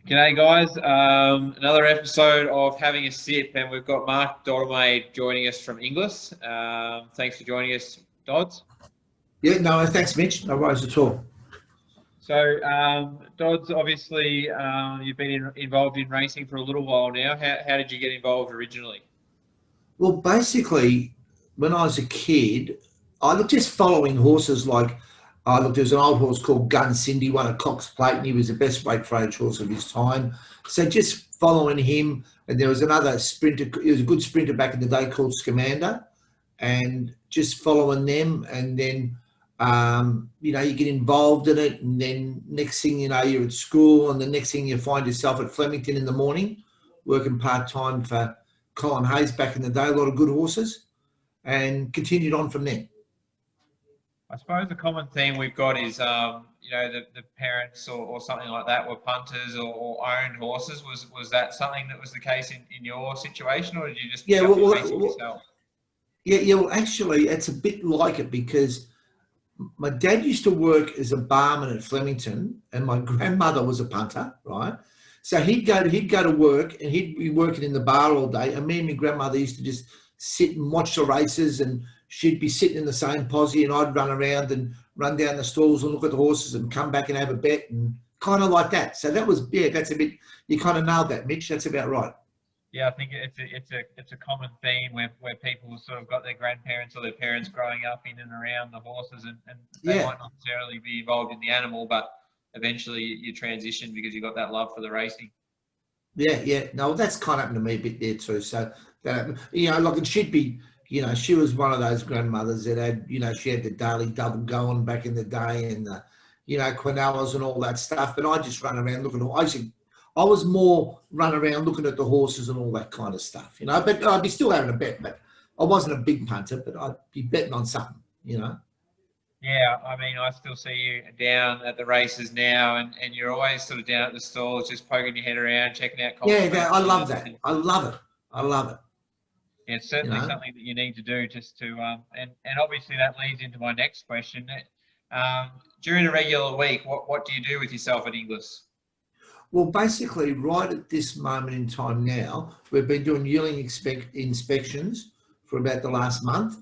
G'day guys, another episode of Having a Sip, and we've got Mark Dodemaide joining us from Inglis. Thanks for joining us, Dodds. Yeah, no, thanks, Mitch. No worries at all. So, Dodds, obviously you've been involved in racing for a little while now. How did you get involved originally? Well, basically, when I was a kid, I looked just following horses like, there's an old horse called Gun Cindy, won a Cox Plate, and he was the best weight for age horse of his time. So just following him, and there was another sprinter, he was a good sprinter back in the day called Scamander, and just following them, and then, you get involved in it, and then next thing you know, you're at school, and the next thing you find yourself at Flemington in the morning, working part-time for Colin Hayes back in the day, a lot of good horses, and continued on from there. I suppose the common theme we've got is, the parents or something like that were punters or owned horses. Was that something that was the case in your situation, or did you just pick up the racing yourself? Yeah, well, actually, it's a bit like it because my dad used to work as a barman at Flemington, and my grandmother was a punter, right? So he'd go to work, and he'd be working in the bar all day, and me and my grandmother used to just sit and watch the races, and she'd be sitting in the same posse, and I'd run around and run down the stalls and look at the horses and come back and have a bet, and kind of like that. So that was, that's a bit, you kind of nailed that, Mitch. That's about right. Yeah, I think it's a common theme where people sort of got their grandparents or their parents growing up in and around the horses, and they might not necessarily be involved in the animal, but eventually you transition because you got that love for the racing. Yeah. No, that's kind of happened to me a bit there too. So that, like it should be, she was one of those grandmothers that had, she had the daily double going back in the day, and the, quinellas and all that stuff. And I just run around looking. I was more run around looking at the horses and all that kind of stuff, But I'd be still having a bet, but I wasn't a big punter, but I'd be betting on something, Yeah, I mean, I still see you down at the races now, and you're always sort of down at the stalls, just poking your head around, checking out. Yeah, I love that. I love it. Yeah, it's certainly something that you need to do just to, and obviously that leads into my next question. During a regular week, what do you do with yourself at Inglis? Well, basically, right at this moment in time now, we've been doing yearling inspections for about the last month.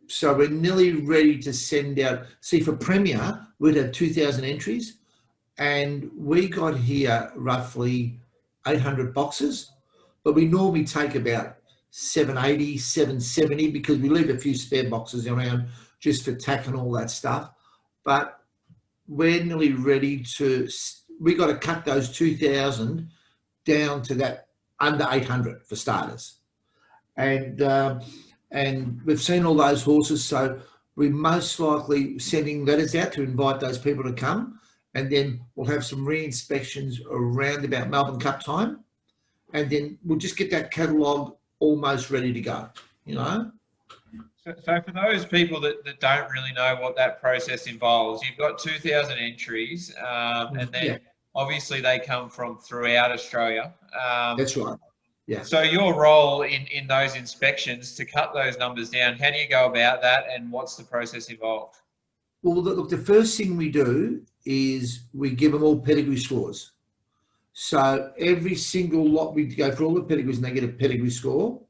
So we're nearly ready to send out. See, for Premier, we'd have 2,000 entries, and we got here roughly 800 boxes, but we normally take about 780, 770 because we leave a few spare boxes around just for tack and all that stuff. But we're nearly ready to. We got to cut those 2,000 down to that under 800 for starters, and we've seen all those horses, so we're most likely sending letters out to invite those people to come, and then we'll have some re-inspections around about Melbourne Cup time, and then we'll just get that catalogue almost ready to go, So for those people that don't really know what that process involves, you've got 2,000 entries, and then obviously they come from throughout Australia. That's right. Yeah. So your role in those inspections to cut those numbers down, how do you go about that, and what's the process involved? Well, look, the first thing we do is we give them all pedigree scores. So every single lot, we go for all the pedigrees, and they get a pedigree score.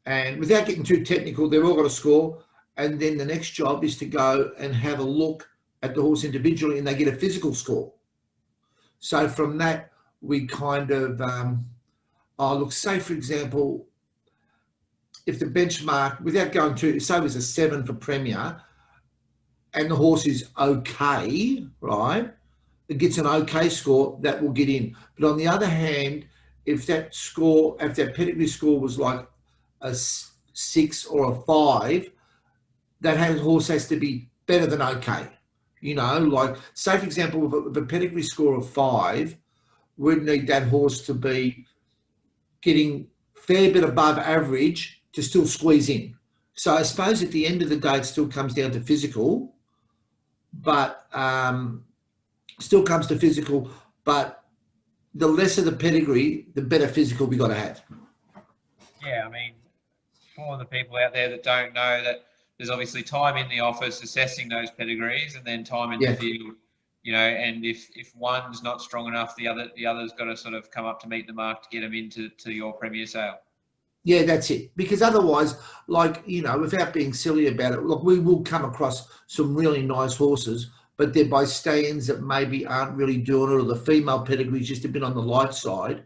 And without getting too technical, they've all got a score. And then the next job is to go and have a look at the horse individually, and they get a physical score. So from that, we kind of, say, for example, if the benchmark, without going to, say it was a 7 for Premier, and the horse is okay, right? It gets an okay score, that will get in. But on the other hand, if that pedigree score was like a 6 or a 5, that horse has to be better than okay. Like, say, for example, with a pedigree score of 5, we'd need that horse to be getting a fair bit above average to still squeeze in. So I suppose at the end of the day, it still comes down to physical, but but the lesser the pedigree, the better physical we got to have. Yeah, I mean, for the people out there that don't know, that there's obviously time in the office assessing those pedigrees, and then time in the field, and if one's not strong enough, the other's got to sort of come up to meet the mark to get them into your premier sale. Yeah, that's it. Because otherwise, without being silly about it, look, we will come across some really nice horses, but they're by stands that maybe aren't really doing it, or the female pedigree's just a bit on the light side.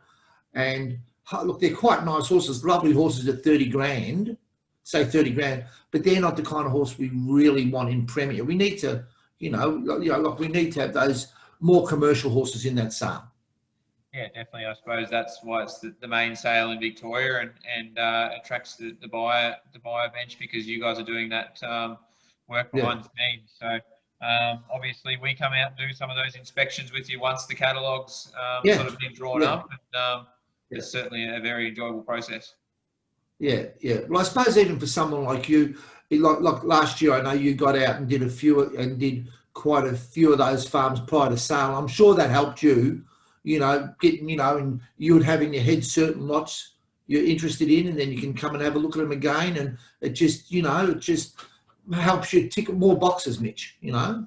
And look, they're quite nice horses, lovely horses at 30 grand, say 30 grand, but they're not the kind of horse we really want in Premier. We need to, we need to have those more commercial horses in that sale. Yeah, definitely. I suppose that's why it's the main sale in Victoria and attracts the buyer bench, because you guys are doing that work behind the scenes. So obviously we come out and do some of those inspections with you once the catalogue's sort of been drawn up, and it's certainly a very enjoyable process. Yeah, yeah. Well, I suppose even for someone like you, like last year, I know you got out and did quite a few of those farms prior to sale. I'm sure that helped you. Getting, and you would have in your head certain lots you're interested in, and then you can come and have a look at them again, and it just helps you tick more boxes, Mitch. Yeah,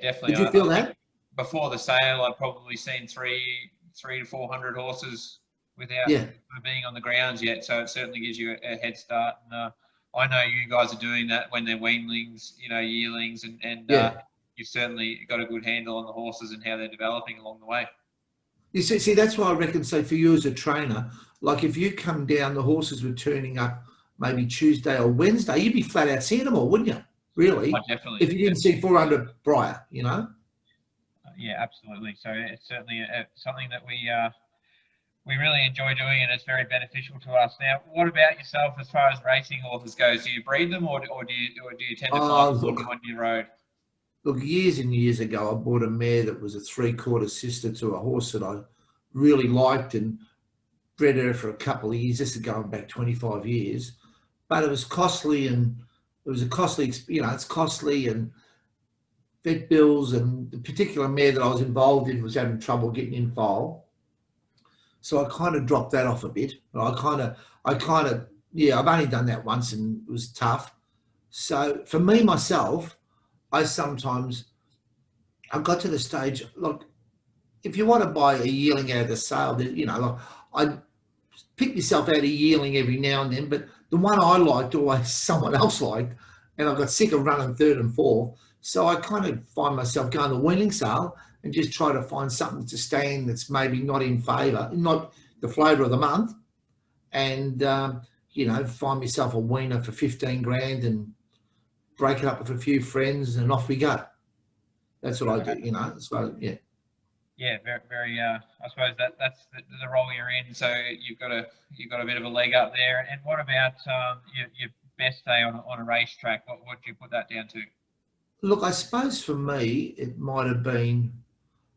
definitely. Did you feel that? Before the sale, I'd probably seen 300 to 400 horses without being on the grounds yet, so it certainly gives you a head start. And I know you guys are doing that when they're weanlings, yearlings, and you've certainly got a good handle on the horses and how they're developing along the way. You see, that's why I reckon, say, for you as a trainer, like if you come down, the horses were turning up maybe Tuesday or Wednesday, you'd be flat out seeing them all, wouldn't you? Really? Oh, definitely. If you didn't see 400 prior, Yeah, absolutely. So it's certainly something that we really enjoy doing, and it's very beneficial to us. Now, what about yourself as far as racing horses goes? Do you breed them, or do you tend to find them on your road? Look, years and years ago, I bought a mare that was a 3/4 sister to a horse that I really liked, and bred her for a couple of years. This is going back 25 years, but it was costly, and it was a costly, it's costly, and vet bills, and the particular mare that I was involved in was having trouble getting in foal. So I kind of dropped that off a bit. I kind of, I've only done that once, and it was tough. So for me, myself, I got to the stage, look, if you want to buy a yearling out of the sale, I pick myself out a yearling every now and then, but the one I liked always someone else liked, and I got sick of running third and fourth. So I kind of find myself going to the weaning sale and just try to find something to stand that's maybe not in favour, not the flavour of the month, and, find myself a weaner for 15 grand and break it up with a few friends, and off we go. That's what I do, so yeah. Yeah, very, very. I suppose that's the role you're in. So you've got a bit of a leg up there. And what about your best day on a racetrack? What would you put that down to? Look, I suppose for me it might have been.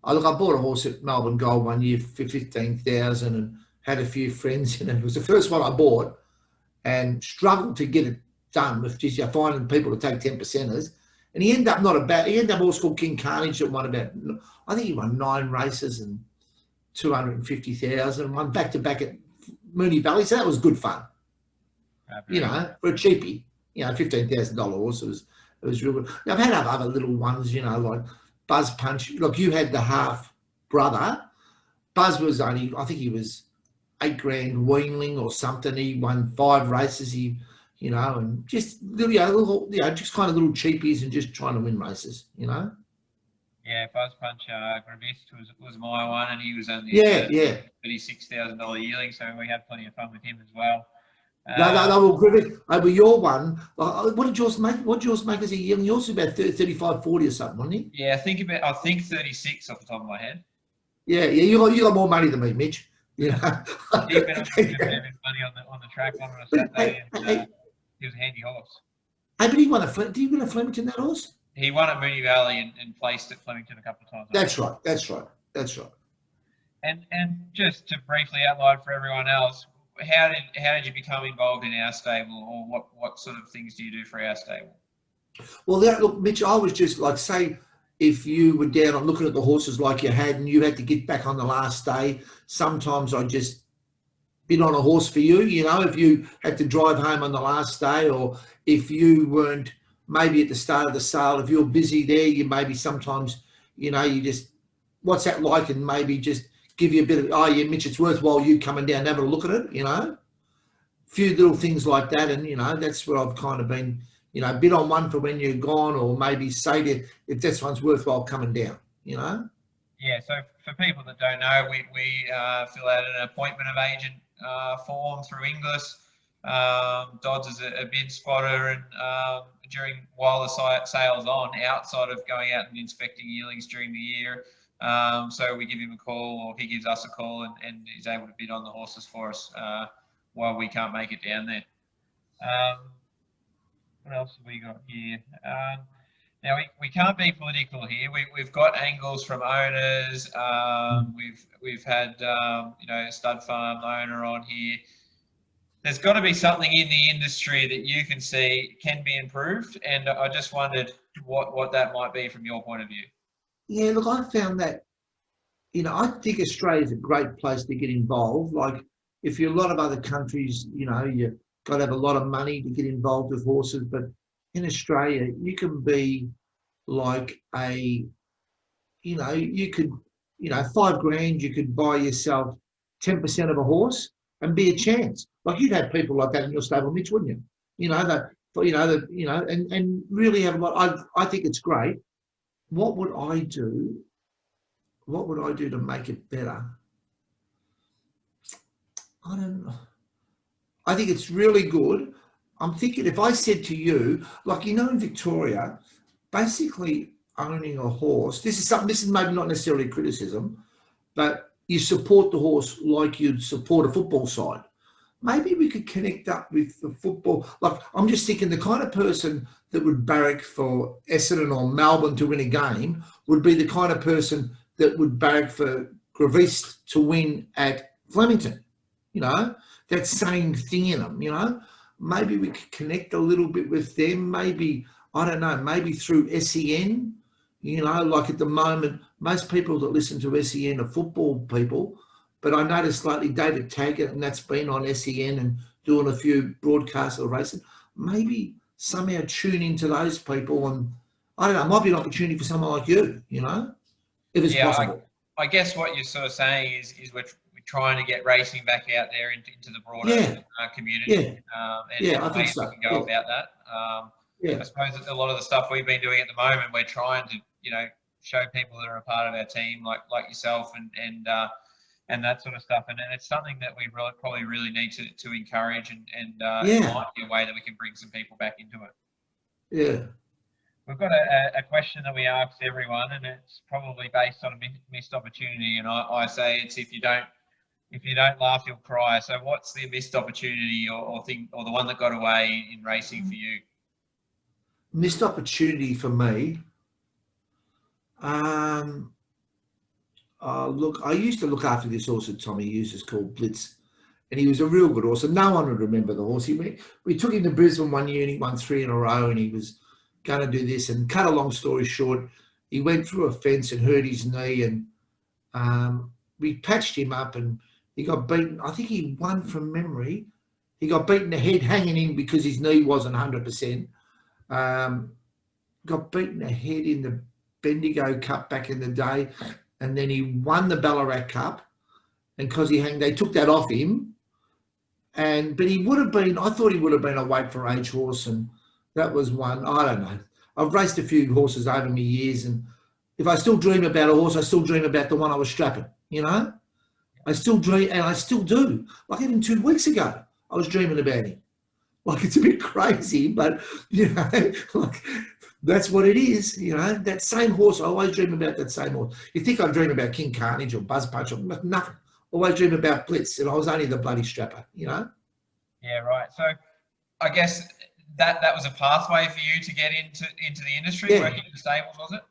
I bought a horse at Melbourne Gold one year for 15,000 and had a few friends in it. It was the first one I bought, and struggled to get it done with just finding people to take 10%ers. And he ended up he ended up a horse called King Carnage that won I think he won 9 races and 250,000, won back to back at Moonee Valley. So that was good fun. For a cheapie, $15,000 horse. It was real good. Now, I've had other little ones, like Buzz Punch. Look, you had the half brother. Buzz was I think he was 8 grand weanling or something. He won 5 races. And just just kind of little cheapies and just trying to win races, Yeah, Buzz Punch Gravist was my one, and he was only $36,000 yearling, so we had plenty of fun with him as well. No, Gravist. Over your one, what did yours make? What did yours make as a yearling? Yours was about 35, 40 or something, wasn't he? Yeah, I think 36 off the top of my head. Yeah, you got more money than me, Mitch. He went on money on the track on a Saturday, and he was a handy horse. Hey, but he won did he win a Flemington, that horse? He won at Moonee Valley and placed at Flemington a couple of times. That's right. And just to briefly outline for everyone else, how did you become involved in our stable, or what sort of things do you do for our stable? Well, look, Mitch, I was just like, say, if you were down and looking at the horses like you had, and you had to get back on the last day, sometimes I just been on a horse for you, if you had to drive home on the last day, or if you weren't maybe at the start of the sale, if you're busy there, you maybe sometimes you just, what's that like? And maybe just give you a bit of, oh yeah, Mitch, it's worthwhile you coming down and having a look at it, few little things like that. And, that's where I've kind of been, bid on one for when you're gone, or maybe say to, if this one's worthwhile coming down, Yeah, so for people that don't know, we fill out an appointment of agent form through Inglis. Dodds is a bid spotter, and while the sale's on, outside of going out and inspecting yearlings during the year, so we give him a call, or he gives us a call, and he's able to bid on the horses for us while we can't make it down there. What else have we got here? Now we can't be political here. We've got angles from owners. We've had Stud Farm owner on here. There's got to be something in the industry that you can see can be improved, and I just wondered what that might be from your point of view. Yeah, look, I found that, I think Australia is a great place to get involved. Like, if you're a lot of other countries, you've got to have a lot of money to get involved with horses, but in Australia, you can be like you could, $5,000, you could buy yourself 10% of a horse and be a chance. Like, you'd have people like that in your stable, Mitch, wouldn't you? And really have a lot. I think it's great. What would I do? What would I do to make it better? I don't know. I think it's really good. I'm thinking, if I said to you, like, in Victoria, basically owning a horse, this is maybe not necessarily criticism, but you support the horse like you'd support a football side. Maybe we could connect up with the football. Like, I'm just thinking the kind of person that would barrack for Essendon or Melbourne to win a game would be the kind of person that would barrack for Gravis to win at Flemington. That same thing in them, Maybe we could connect a little bit with them. Maybe, I don't know, maybe through SEN, like at the moment, most people that listen to SEN are football people, but I noticed lately David Taggart, and that's been on SEN and doing a few broadcasts of racing. Maybe somehow tune into those people, and I don't know, it might be an opportunity for someone like you, if it's possible. I guess what you're sort of saying is we're trying to get racing back out there into the broader community. I think so. We can go about that. I suppose that a lot of the stuff we've been doing at the moment, we're trying to, show people that are a part of our team, like yourself, and that sort of stuff. And it's something that we probably really need to encourage, and it might be a way that we can bring some people back into it. Yeah. We've got a question that we ask everyone, and it's probably based on a missed opportunity. And I say it's if you don't laugh, you'll cry. So what's the missed opportunity or thing, or the one that got away in racing for you? Missed opportunity for me. Look, I used to look after this horse that Tommy uses called Blitz, and he was a real good horse, and no one would remember the horse. We took him to Brisbane one year, and he won 3 in a row, and he was going to do this. And cut a long story short, he went through a fence and hurt his knee, and we patched him up, and he got beaten. I think he won from memory. He got beaten the head hanging in because his knee wasn't 100%. Got beaten the head in the Bendigo Cup back in the day, and then he won the Ballarat Cup, and because they took that off him, but he would have been, I thought he would have been a weight for age horse, and that was one. I don't know. I've raced a few horses over my years, and if I still dream about a horse, I still dream about the one I was strapping, I still dream, and I still do. Like, even 2 weeks ago, I was dreaming about him. Like, it's a bit crazy, but, like, that's what it is, that same horse. I always dream about that same horse. You think I dream about King Carnage or Buzz Punch or nothing. Always dream about Blitz, and I was only the bloody strapper, Yeah, right. So I guess that was a pathway for you to get into the industry, working in the stables, was it?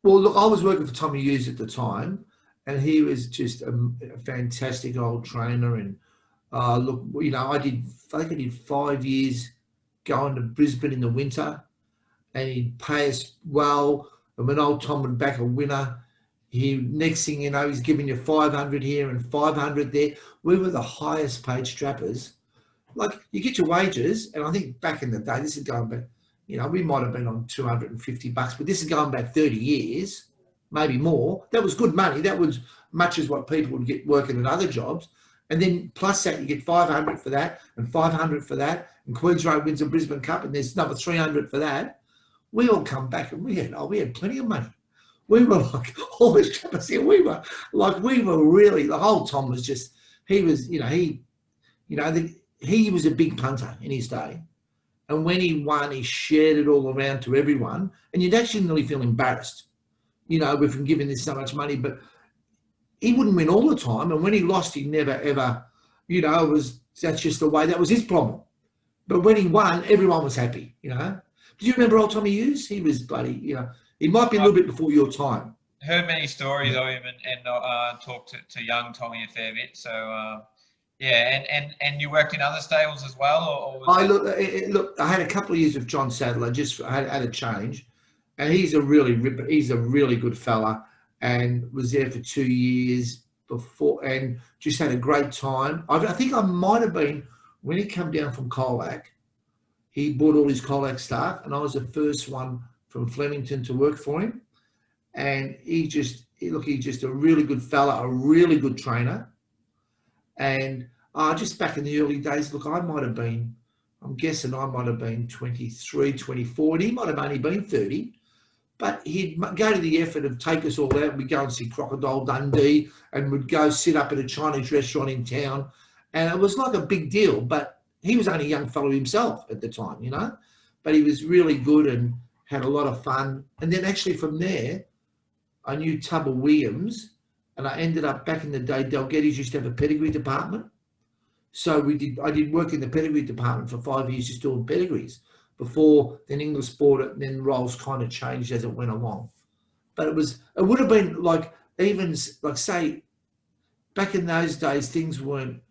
Well, look, I was working for Tommy Hughes at the time, and he was just a fantastic old trainer. And look, I think I did 5 years going to Brisbane in the winter, and he'd pay us well. And when old Tom would back a winner, next thing you know, he's giving you 500 here and 500 there. We were the highest paid strappers. Like, you get your wages, and I think back in the day, this is going back, we might have been on $250, but this is going back 30 years. maybe more. That was good money. That was much as what people would get working in other jobs. And then plus that, you get 500 for that and 500 for that. And Queens Road wins a Brisbane Cup and there's another 300 for that. We all come back and we had plenty of money. We were like, all this capacity. We were really, the whole Tom was just, he was, he was a big punter in his day. And when he won, he shared it all around to everyone. And you'd actually nearly feel embarrassed, with him giving this so much money. But he wouldn't win all the time. And when he lost, he never, ever, that's just the way, that was his problem. But when he won, everyone was happy, Do you remember old Tommy Hughes? He was bloody, he might be a little bit before your time. Heard many stories of him and talked to young Tommy a fair bit. So, and you worked in other stables as well? Look, I had a couple of years with John Sadler, just had a change. And he's a really good fella and was there for 2 years before and just had a great time. I think I might have been, when he came down from Colac, he bought all his Colac staff and I was the first one from Flemington to work for him. And he's just a really good fella, a really good trainer. And just back in the early days, look, I'm guessing I might have been 23, 24, and he might have only been 30. But he'd go to the effort of take us all out. And we'd go and see Crocodile Dundee and we'd go sit up at a Chinese restaurant in town. And it was like a big deal, but he was only a young fellow himself at the time, But he was really good and had a lot of fun. And then actually from there, I knew Tubber Williams, and I ended up, back in the day, Dalgetty's used to have a pedigree department. So I did work in the pedigree department for 5 years just doing pedigrees. Before then Inglis bought it, and then roles kind of changed as it went along. But it would have been like, even like say, back in those days, things weren't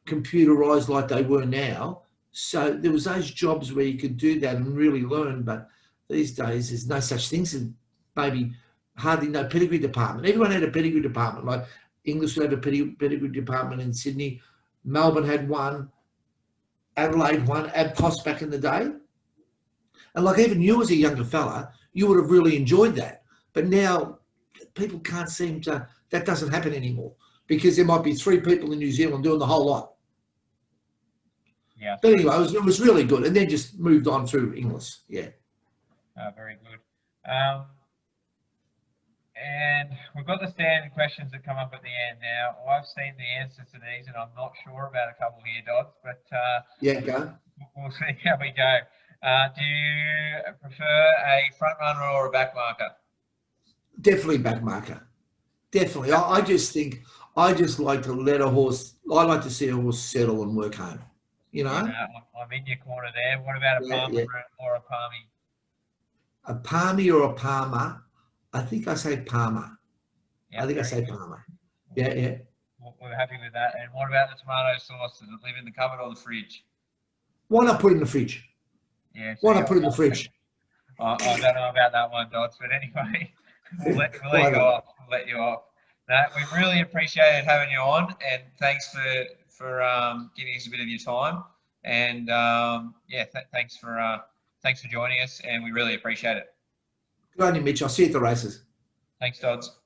computerized like they were now. So there was those jobs where you could do that and really learn. But these days, there's no such things as maybe hardly no pedigree department. Everyone had a pedigree department. Like Inglis would have a pedigree department in Sydney. Melbourne had one. Adelaide one. Abcos back in the day. And like even you as a younger fella, you would have really enjoyed that. But now people can't seem to, that doesn't happen anymore because there might be 3 people in New Zealand doing the whole lot. Yeah. But anyway, it was really good. And then just moved on through Inglis. Yeah. Very good. And we've got the standard questions that come up at the end now. I've seen the answers to these and I'm not sure about a couple here, Dods, but yeah, go. We'll see how we go. Do you prefer a front runner or a back marker? Definitely back marker. Definitely. I just like to let a horse, I like to see a horse settle and work home. I'm in your corner there. What about a palmer or a palmy? A palmy or a palmer? I think I say palmer. Yeah, I think I say palmer. Yeah, yeah. We're happy with that. And what about the tomato sauce? Does it live in the cupboard or the fridge? Why not put it in the fridge? Yeah. Why not put it in the fridge? I don't know about that one, Dods, but anyway, we'll let you off. We'll let you off. No, we really appreciated having you on, and thanks for giving us a bit of your time. And thanks for joining us, and we really appreciate it. Good on you, Mitch. I'll see you at the races. Thanks, Dods.